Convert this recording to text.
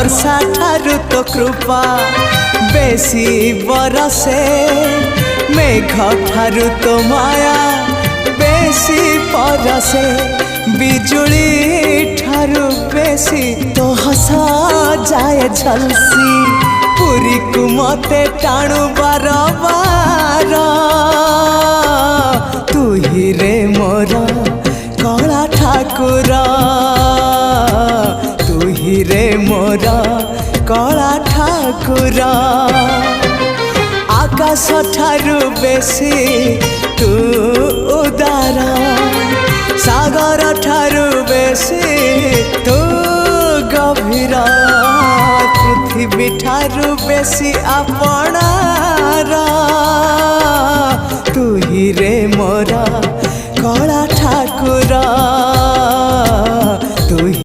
वर्षा ठारू तो कृपा बेसी बरसे मेघ ठारू तो माया बेसी परसे बिजुली ठारू बेसी तो हस जाए झलसी पुरी को मते टाणु बार बार तू ही रे मोर कला ठाकुर तू ही रे मोर कला ठाकुर आकाश ठारू बेसी तू उदार सागर ठारू बेसी तू गभीर पृथ्वी ठारू बेसी आपण